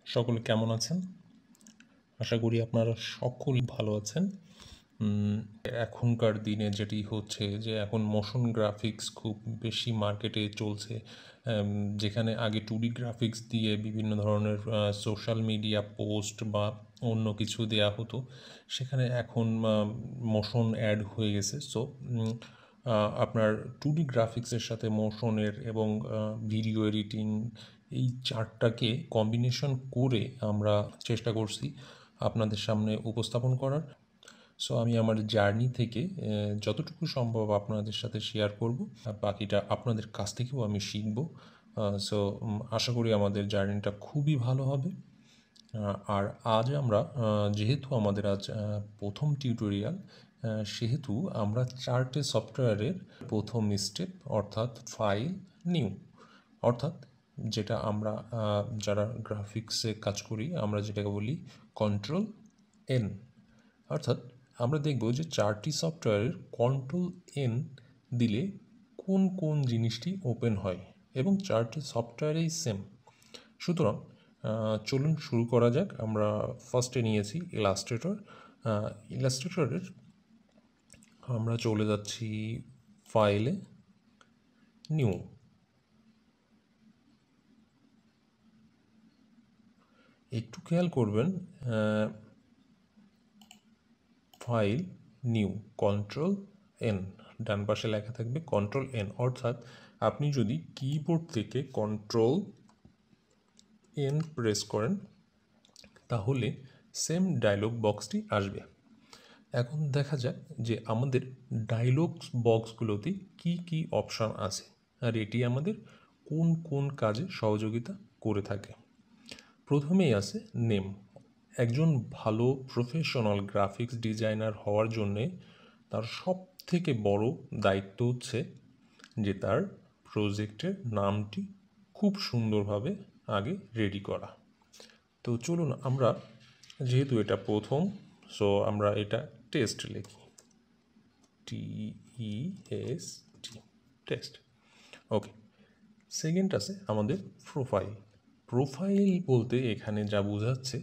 সকলে কেমন আছেন? আশা করি আপনারা সকলেই ভালো আছেন। এখনকার দিনে যেটি হচ্ছে যে এখন মোশন গ্রাফিক্স খুব বেশি মার্কেটে চলছে, যেখানে আগে 2D গ্রাফিক্স দিয়ে বিভিন্ন ধরনের সোশ্যাল মিডিয়া পোস্ট বা অন্য কিছু দেয়া হতো, সেখানে এখন মোশন অ্যাড হয়ে গেছে। সো আপনার 2D গ্রাফিক্সের সাথে মোশনের এবং ভিডিও এডিটিং এই চারটাকে কম্বিনেশন করে আমরা চেষ্টা করছি আপনাদের সামনে উপস্থাপন করার। সো আমি আমার জার্নি থেকে যতটুকু সম্ভব আপনাদের সাথে শেয়ার করব, আর বাকিটা আপনাদের কাছ থেকেও আমি শিখব। সো আশা করি আমাদের জার্নিটা খুবই ভালো হবে। আর আজ আমরা যেহেতু আমাদের আজ প্রথম টিউটোরিয়াল, সেহেতু আমরা চার্টে সফটওয়্যারের প্রথম স্টেপ অর্থাৎ ফাইল নিউ, অর্থাৎ যেটা আমরা যারা গ্রাফিক্সে কাজ করি আমরা যেটাকে বলি কন্ট্রোল এন, অর্থাৎ আমরা দেখব যে চারটি সফটওয়্যারের কন্ট্রোল এন দিলে কোন কোন জিনিসটি ওপেন হয় এবং চারটি সফটওয়্যারেই সেম। সুতরাং চলুন শুরু করা যাক। আমরা ফার্স্টে নিয়েছি ইলাস্ট্রেটরের আমরা চলে যাচ্ছি ফাইলে নিউ। একটু খেয়াল করবেন, ফাইল নিউ কন্ট্রোল এন, ডান পাশে লেখা থাকবে কন্ট্রোল এন, অর্থাৎ আপনি যদি কিবোর্ড থেকে কন্ট্রোল এন প্রেস করেন তাহলে সেম ডায়লগ বক্সটি আসবে। এখন দেখা যাক যে আমাদের ডায়লগ বক্সগুলোতে কি কি অপশান আছে আর এটি আমাদের কোন কোন কাজে সহযোগিতা করে থাকে। প্রথমেই আছে নেম। একজন ভালো প্রফেশনাল গ্রাফিক্স ডিজাইনার হওয়ার জন্যে তার সব থেকে বড় দায়িত্ব হচ্ছে যে তার প্রজেক্টের নামটি খুব সুন্দরভাবে আগে রেডি করা। তো চলুন আমরা, যেহেতু এটা প্রথম, সো আমরা এটা টেস্ট লিখি, TEST, টেস্ট। ওকে, সেকেন্ড আছে আমাদের প্রোফাইল। প্রোফাইল বলতে এখানে যা বোঝাচ্ছে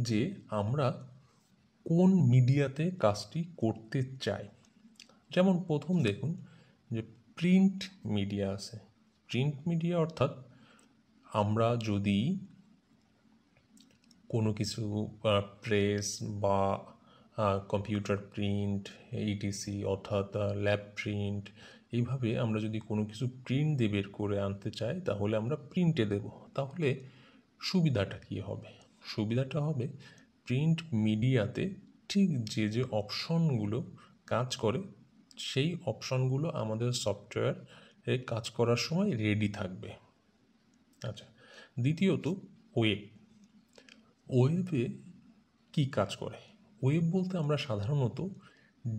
যে আমরা কোন মিডিয়াতে কাজটি করতে চাই। যেমন প্রথম দেখুন যে প্রিন্ট মিডিয়া আছে। প্রিন্ট মিডিয়া অর্থাৎ আমরা যদি কোনো কিছু প্রেস বা কম্পিউটার প্রিন্ট, ইটিসি অর্থাৎ ল্যাব প্রিন্ট, এইভাবে আমরা যদি কোনো কিছু প্রিন্ট দিয়ে বের করে আনতে চাই তাহলে আমরা প্রিন্টে দেব। তাহলে সুবিধাটা কী হবে? সুবিধাটা হবে প্রিন্ট মিডিয়াতে ঠিক যে যে অপশনগুলো কাজ করে সেই অপশনগুলো আমাদের সফটওয়্যারে কাজ করার সময় রেডি থাকবে। আচ্ছা, দ্বিতীয়ত ওয়েব। ওয়েবে কি কাজ করে? ওয়েব বলতে আমরা সাধারণত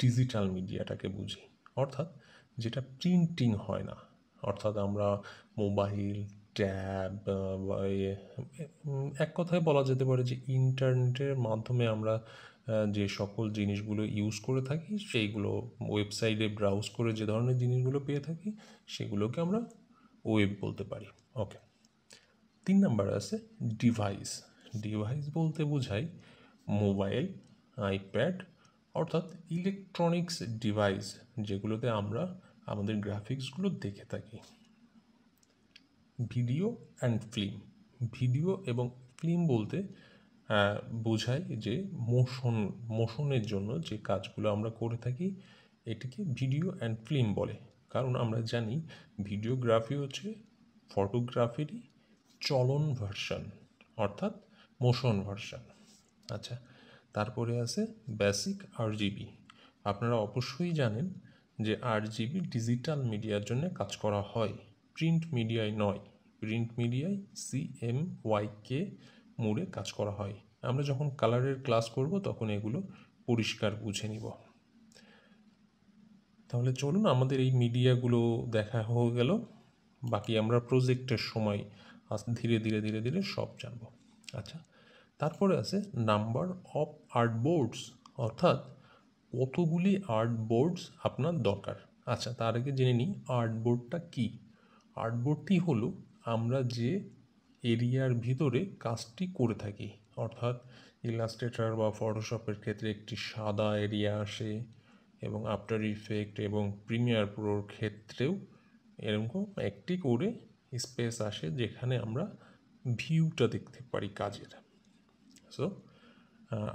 ডিজিটাল মিডিয়াটাকে বুঝি, অর্থাৎ যেটা প্রিন্টিং হয় না, অর্থাৎ আমরা মোবাইল, ট্যাব বা এক কথায় বলা যেতে পারে যে ইন্টারনেটের মাধ্যমে আমরা যে সকল জিনিসগুলো ইউজ করে থাকি সেইগুলো ওয়েবসাইটে ব্রাউজ করে যে ধরনের জিনিসগুলো পেয়ে থাকি সেগুলোকে আমরা ওয়েব বলতে পারি। ওকে, 3 নাম্বার আছে ডিভাইস। ডিভাইস বলতে বোঝায় মোবাইল, আইপ্যাড, অর্থাৎ ইলেকট্রনিক্স ডিভাইস যেগুলোতে আমরা আমাদের গ্রাফিক্সগুলো দেখে থাকি। Video and film. ভিডিও এবং ফিল্ম বলতে বোঝায় যে মোশনের জন্য যে কাজগুলো আমরা করে থাকি এটিকে ভিডিও অ্যান্ড ফিল্ম বলে। কারণ আমরা জানি ভিডিওগ্রাফি হচ্ছে ফটোগ্রাফিরই চলন ভার্সন, অর্থাৎ মোশন ভার্সন। আচ্ছা, তারপরে আছে বেসিক RGB। আপনারা অবশ্যই জানেন যে RGB ডিজিটাল মিডিয়ার জন্য কাজ করা হয়, প্রিন্ট মিডিয়ায় নয়। প্রিন্ট মিডিয়ায় CMYK মোডে কাজ করা হয়। আমরা যখন কালারের ক্লাস করব তখন এগুলো পরিষ্কার বুঝে নিব। তাহলে চলুন আমাদের এই মিডিয়াগুলো দেখা হয়ে গেল, বাকি আমরা প্রজেক্টের সময় ধীরে ধীরে ধীরে ধীরে সব জানব। আচ্ছা, তারপরে আছে নাম্বার অফ আর্টবোর্ডস, অর্থাৎ কতগুলি আর্টবোর্ডস আপনার দরকার। আচ্ছা, তার আগে জেনে নিই আর্টবোর্ডটা কী। আর্টবোর্ডটি হলো আমরা যে এরিয়ার ভিতরে কাজটি করে থাকি। অর্থাৎ ইলাস্ট্রেটর বা ফটোশপের ক্ষেত্রে একটি সাদা এরিয়া আসে, এবং আফটার ইফেক্ট এবং প্রিমিয়ার প্রোর ক্ষেত্রেও এরকম একটি করে স্পেস আসে যেখানে আমরা ভিউটা দেখতে পারি কাজের। সো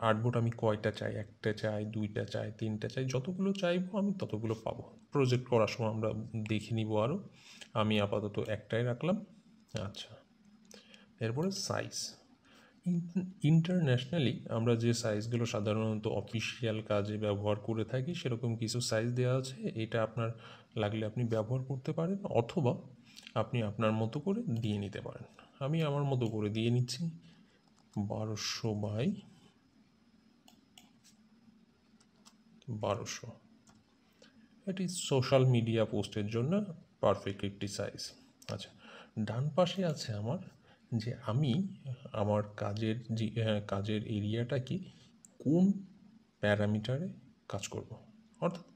আর্টবোর্ড আমি কয়টা চাই, একটা চাই, দুইটা চাই, তিনটা চাই, যতগুলো চাইবো আমি ততগুলো পাবো। প্রজেক্ট করার সময় আমরা দেখে নিব আরও। আমি আপাতত একটাই রাখলাম। আচ্ছা, এরপরে সাইজ। ইন্টারন্যাশনালি আমরা যে সাইজগুলো সাধারণত অফিসিয়াল কাজে ব্যবহার করে থাকি সেরকম কিছু সাইজ দেওয়া আছে। এটা আপনার লাগলে আপনি ব্যবহার করতে পারেন, অথবা আপনি আপনার মতো করে দিয়ে নিতে পারেন। আমি আমার মতো করে দিয়ে নিচ্ছি 1200 বাই 1200। এটি সোশ্যাল মিডিয়া পোস্টের জন্য পারফেক্ট একটি সাইজ। আচ্ছা, ডান পাশে আছে আমার যে আমি আমার কাজের এরিয়াটাকে কোন প্যারামিটারে কাজ করব। অর্থাৎ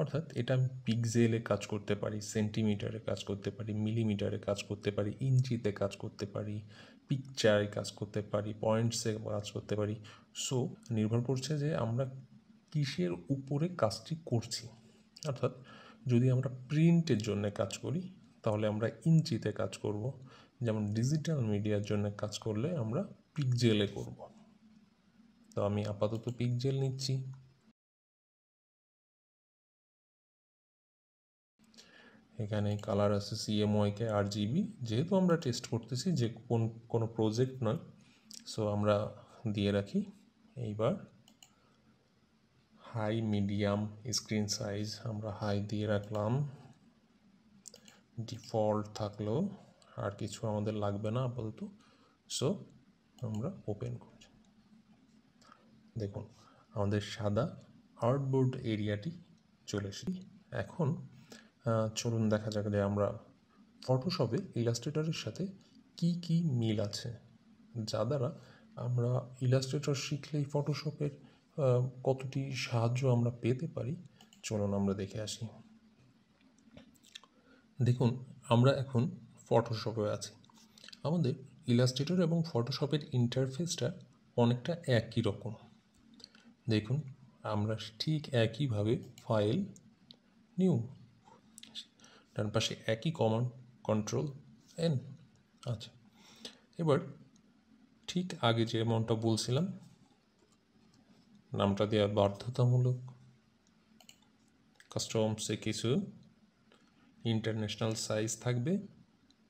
অর্থাৎ এটা আমি পিক্সেলে কাজ করতে পারি, সেন্টিমিটারে কাজ করতে পারি, মিলিমিটারে কাজ করতে পারি, ইঞ্চিতে কাজ করতে পারি, পিকচারে কাজ করতে পারি, পয়েন্টসে কাজ করতে পারি। সো নির্ভর করছে যে আমরা কিসের উপরে কাজটি করছি। অর্থাৎ যদি আমরা প্রিন্টের জন্য কাজ করি তাহলে আমরা ইঞ্চিতে কাজ করব, যেমন ডিজিটাল মিডিয়ার জন্য কাজ করলে আমরা পিক্সেলে করব। তো আমি আপাতত পিক্সেল নিচ্ছি। এখানে কালার আছে CMYK RGB, যেহেতু আমরা টেস্ট করতেছি যে কোনো প্রজেক্ট নয়, সো আমরা দিয়ে রাখি। এইবার হাই মিডিয়াম স্ক্রিন সাইজ আমরা হাই দিয়ে রাখলাম, ডিফল্ট থাকলো, আর কিছু আমাদের লাগবে না আপাতত। সো আমরা ওপেন করছি। দেখুন আমাদের সাদা আর্টবোর্ড এরিয়াটি চলে এসেছে। এখন চলুন দেখা যাক যে আমরা ফটোশপে ইলাস্ট্রেটরের সাথে কি কি মিল আছে, যা দ্বারা আমরা ইলাস্ট্রেটর শিখলেই ফটোশপের কতটি সাহায্য আমরা পেতে পারি। চলুন আমরা দেখে আসি। দেখুন আমরা এখন ফটোশপে আছি। আমাদের ইলাস্ট্রেটর এবং ফটোশপের ইন্টারফেসটা অনেকটা একই রকম। দেখুন আমরা ঠিক একইভাবে ফাইল, নিউ, ডান পাশে একই কমান্ড Ctrl+N। আচ্ছা, এবার ঠিক আগে যে অ্যামাউন্টটা বলছিলাম নামটা দেওয়া বাধ্যতামূলক। কাস্টমসে কিছু ইন্টারন্যাশনাল সাইজ থাকবে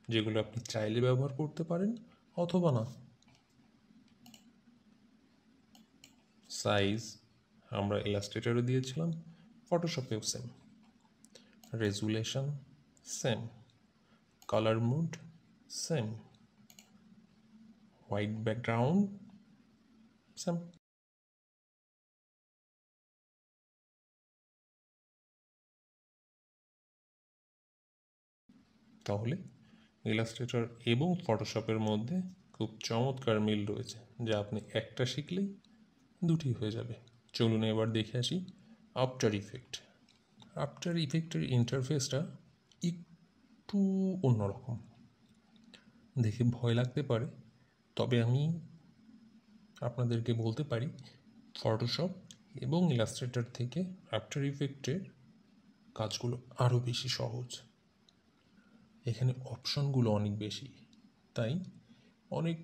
যেগুলো আপনি চাইলে ব্যবহার করতে পারেন অথবা না। সাইজ আমরা ইলাস্ট্রেটরে দিয়েছিলাম, ফটোশপেও same. Resolution same, colour mode same, white background same. তাহলে ইলাস্ট্রেটর এবং ফটোশপের মধ্যে খুব চমৎকার মিল রয়েছে, যা আপনি একটা শিখলেই দুটি হয়ে যাবে। চলুন এবার দেখে আসি আফটার ইফেক্ট। আফটার ইফেক্টের ইন্টারফেসটা একটু অন্যরকম, দেখে ভয় লাগতে পারে, তবে আমি আপনাদেরকে বলতে পারি ফটোশপ এবং ইলাস্ট্রেটর থেকে আফটার ইফেক্টের কাজগুলো আরও বেশি সহজ। এখানে অপশনগুলো অনেক বেশি, তাই অনেক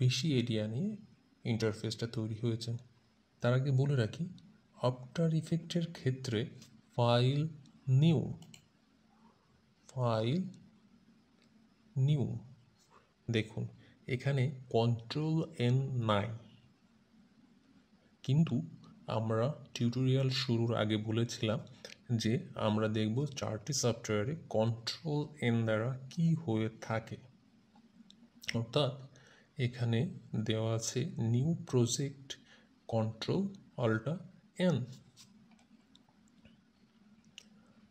বেশি এরিয়া নিয়ে ইন্টারফেসটা তৈরি হয়েছে। তার আগে বলে রাখি আফটার ইফেক্টের ক্ষেত্রে ফাইল, নিউ, ফাইল, নিউ, দেখুন এখানে Ctrl+N নাই, কিন্তু আমরা টিউটোরিয়াল শুরুর আগে বলেছিলাম যে আমরা দেখব চারটি সফটওয়্যারে Ctrl+N দ্বারা কি হয়ে থাকে। অর্থাৎ এখানে দেওয়া আছে নিউ প্রজেক্ট Ctrl+N।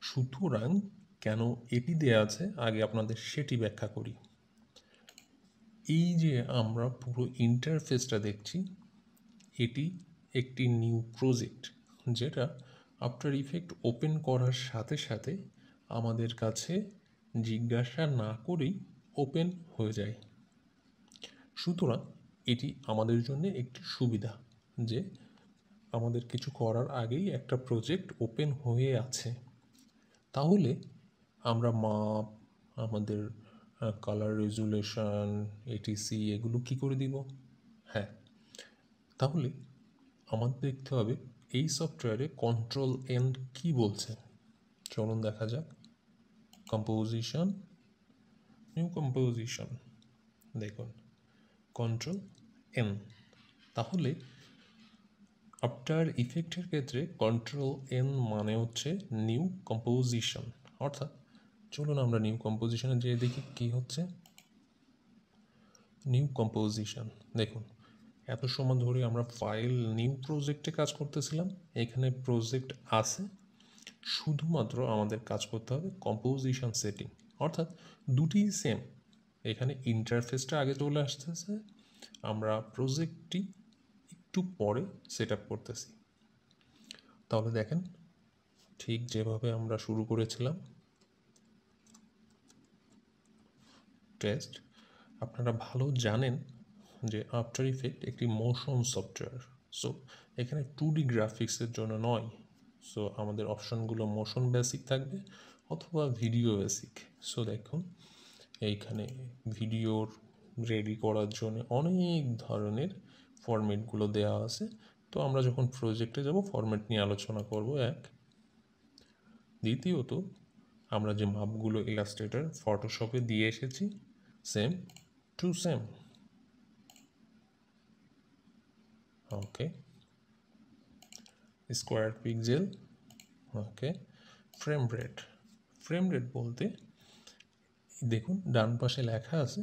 সুতরাং কেন এটি দেওয়া আছে আগে আপনাদের সেটি ব্যাখ্যা করি। এই যে আমরা পুরো ইন্টারফেসটা দেখছি, এটি একটি নিউ প্রজেক্ট, যেটা আফটার ইফেক্ট ওপেন করার সাথে সাথে আমাদের কাছে জিজ্ঞাসা না করেই ওপেন হয়ে যায়। সুতরাং এটি আমাদের জন্য একটি সুবিধা যে আমাদের কিছু করার আগেই একটা প্রজেক্ট ওপেন হয়ে আছে। তাহলে আমরা মাপ, আমাদের কালার রেজুলেশন, এটিসি এগুলো কি করে দিব? হ্যাঁ, তাহলে আমাদের দেখতে হবে এই সফটওয়্যারে কন্ট্রোল এন কি বলছে। চলুন দেখা যাক। কম্পোজিশন, নিউ কম্পোজিশন, দেখুন কন্ট্রোল এন। তাহলে আফটার ইফেক্টের ক্ষেত্রে কন্ট্রোল এন মানে হচ্ছে নিউ কম্পোজিশন। অর্থাৎ চলুন আমরা নিউ কম্পোজিশনে যেয়ে দেখি কি হচ্ছে। নিউ কম্পোজিশন, দেখুন এত সময় ধরে আমরা ফাইল নিউ প্রজেক্টে কাজ করতেছিলাম, এখানে প্রজেক্ট আছে, শুধুমাত্র আমাদের কাজ করতে হবে কম্পোজিশন সেটিং। অর্থাৎ দুটিই সেম, এখানে ইন্টারফেসটা আগে চলে আসতেছে, আমরা প্রজেক্টটি একটু পরে সেট আপ করতেছি। তাহলে দেখেন ঠিক যেভাবে আমরা শুরু করেছিলাম টেস্ট, আপনারা ভালো জানেন যে আফটার ইফেক্ট একটি মোশন সফটওয়্যার। সো এখানে 2D গ্রাফিক্সের জন্য নয়। সো আমাদের অপশনগুলো মোশন বেসিক থাকবে অথবা ভিডিও বেসিক। সো দেখুন এইখানে ভিডিওর রেডি করার জন্য অনেক ধরনের ফরম্যাটগুলো দেওয়া আছে। তো আমরা যখন প্রজেক্টে যাব ফরম্যাট নিয়ে আলোচনা করব এক। দ্বিতীয়ত আমরা যে মাপগুলো ইলাস্ট্রেটর ফটোশপে দিয়ে এসেছি same to same. Okay, square pixel, okay, frame rate. Frame rate বলতে দেখুন ডান পাশে লেখা আছে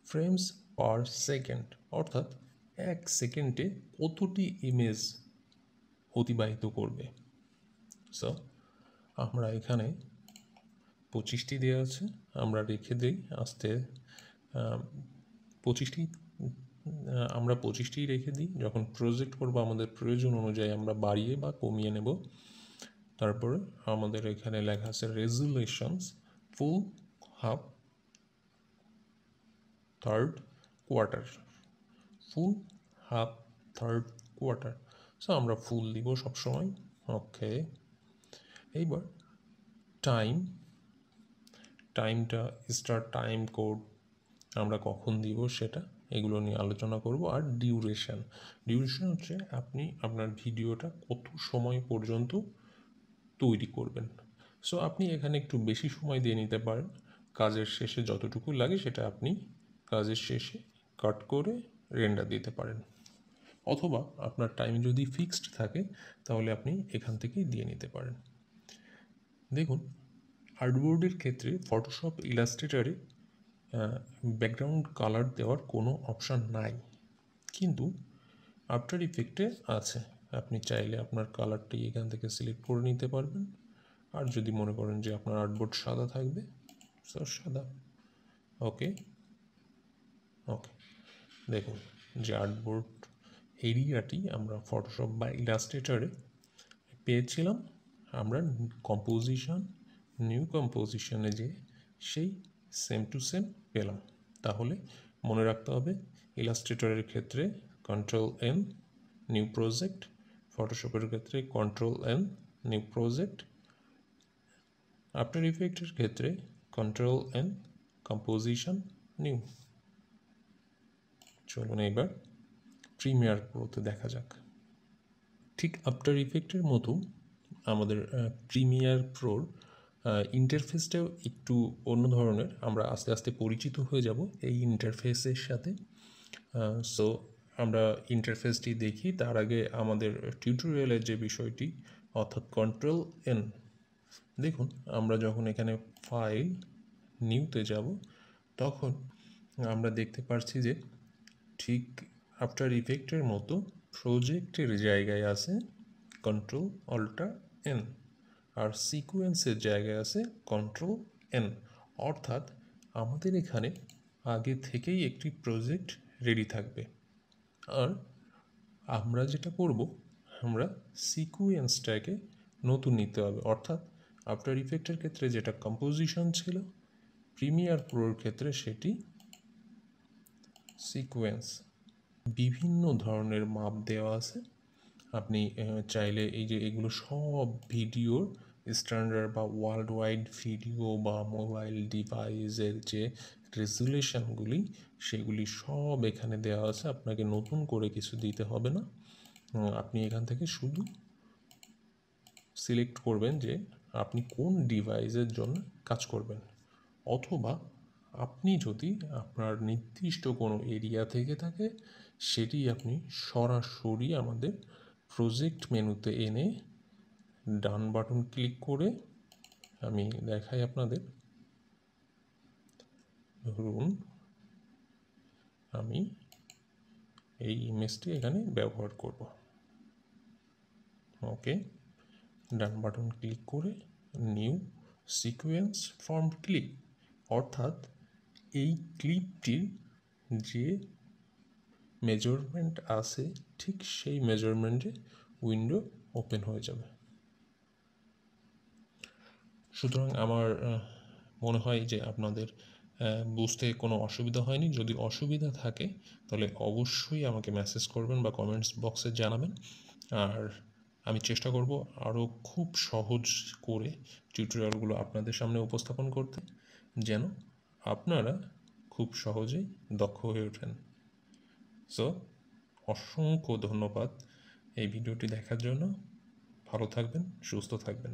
ফ্রেমস পার সেকেন্ড, অর্থাৎ এক সেকেন্ডে কতটি ইমেজ অতিবাহিত করবে। সো আমরা এখানে 25টি দেওয়া আছে, আমরা রেখে দিই আস্তে 25টি, আমরা 25টিই রেখে দিই। যখন প্রজেক্ট করবো আমাদের প্রয়োজন অনুযায়ী আমরা বাড়িয়ে বা কমিয়ে নেব। তারপরে আমাদের এখানে লেখা আছে রেজুলেশনস ফুল, হাফ, থার্ড, কোয়ার্টার। ফুল, হাফ, থার্ড, কোয়ার্টার। সো আমরা ফুল দিব সবসময়। ওকে, এইবার টাইমটা স্টার্ট টাইম কোড আমরা কখন দিব সেটা, এগুলো নিয়ে আলোচনা করব। আর ডিউরেশন হচ্ছে আপনি আপনার ভিডিওটা কত সময় পর্যন্ত তৈরি করবেন। সো আপনি এখানে একটু বেশি সময় দিয়ে নিতে পারেন, কাজের শেষে যতটুকু লাগে সেটা আপনি কাজের শেষে কাট করে রেন্ডার দিতে পারেন, অথবা আপনার টাইম যদি ফিক্সড থাকে তাহলে আপনি এখান থেকেই দিয়ে নিতে পারেন। দেখুন আর্টবোর্ডের ক্ষেত্রে ফটোশপ ইলাস্ট্রেটরে ব্যাকগ্রাউন্ড কালার দেওয়ার কোনো অপশান নাই, কিন্তু আফটার ইফেক্টে আছে। আপনি চাইলে আপনার কালারটি এখান থেকে সিলেক্ট করে নিতে পারবেন। আর যদি মনে করেন যে আপনার আর্টবোর্ড সাদা থাকবে, সো সাদা। ওকে, দেখুন যে আর্টবোর্ড এরিয়াটি আমরা ফটোশপ বা ইলাস্ট্রেটরে পেয়েছিলাম, আমরা কম্পোজিশন, নিউ কম্পোজিশনে যে সেই সেম টু সেম পেলাম। তাহলে মনে রাখতে হবে ইলাস্ট্রেটরের ক্ষেত্রে কন্ট্রোল এন নিউ প্রজেক্ট, ফটোশপের ক্ষেত্রে control N new project, after ইফেক্টের ক্ষেত্রে কন্ট্রোল এন কম্পোজিশন নিউ। চলুন এবার প্রিমিয়ার প্রোতে দেখা যাক। ঠিক আফটার ইফেক্টের মতো আমাদের প্রিমিয়ার প্রোর ইন্টারফেসটাও একটু অন্য ধরনের। আমরা আস্তে আস্তে পরিচিত হয়ে যাব এই ইন্টারফেসের সাথে। সো আমরা ইন্টারফেসটি দেখি, তার আগে আমাদের টিউটোরিয়ালের যে বিষয়টি অর্থাৎ কন্ট্রোল এন। দেখুন আমরা যখন এখানে ফাইল নিউতে যাব তখন আমরা দেখতে পাচ্ছি যে ঠিক আফটার ইফেক্টের মতো প্রজেক্টের জায়গায় আছে কন্ট্রোল অল্টার এন, আর সিকোয়েন্সের জায়গায় আছে কন্ট্রোল এন। অর্থাৎ আমাদের এখানে আগে থেকেই একটি প্রজেক্ট রেডি থাকবে, আর আমরা যেটা করব আমরা সিকোয়েন্সটাকে নতুন নিতে হবে। অর্থাৎ আফটার ইফেক্টের ক্ষেত্রে যেটা কম্পোজিশন ছিল, প্রিমিয়ার প্রোর ক্ষেত্রে সেটি সিকোয়েন্স, বিভিন্ন ধরনের মাপ দেওয়া আছে। আপনি চাইলে এই যে এগুলো সব ভিডিওর স্ট্যান্ডার্ড বা ওয়ার্ল্ড ওয়াইড ভিডিও বা মোবাইল ডিভাইসের যে রেজুলেশনগুলি সেগুলি সব এখানে দেওয়া আছে। আপনাকে নতুন করে কিছু দিতে হবে না। আপনি এখান থেকে শুধু সিলেক্ট করবেন যে আপনি কোন ডিভাইসের জন্য কাজ করবেন, অথবা আপনি যদি আপনার নির্দিষ্ট কোনো এরিয়া থেকে থাকে সেটি আপনি সরাসরি আমাদের প্রজেক্ট মেনুতে এনে ডান বাটন ক্লিক করে, আমি দেখাই আপনাদের, ধরুন আমি এই ইমেজটি এখানে ব্যবহার করব। ওকে, ডান বাটন ক্লিক করে নিউ সিকোয়েন্স ফ্রম ক্লিপ, অর্থাৎ এই ক্লিপটির যে মেজারমেন্ট আছে ঠিক সেই মেজারমেন্টে উইন্ডো ওপেন হয়ে যাবে। সুতরাং আমার মনে হয় যে আপনাদের বুঝতে কোনো অসুবিধা হয়নি। যদি অসুবিধা থাকে তাহলে অবশ্যই আমাকে মেসেজ করবেন বা কমেন্টস বক্সে জানাবেন। আর আমি চেষ্টা করব আরও খুব সহজ করে টিউটোরিয়ালগুলো আপনাদের সামনে উপস্থাপন করতে, যেন আপনারা খুব সহজেই দক্ষ হয়ে ওঠেন। সো অসংখ্য ধন্যবাদ এই ভিডিওটি দেখার জন্য। ভালো থাকবেন, সুস্থ থাকবেন।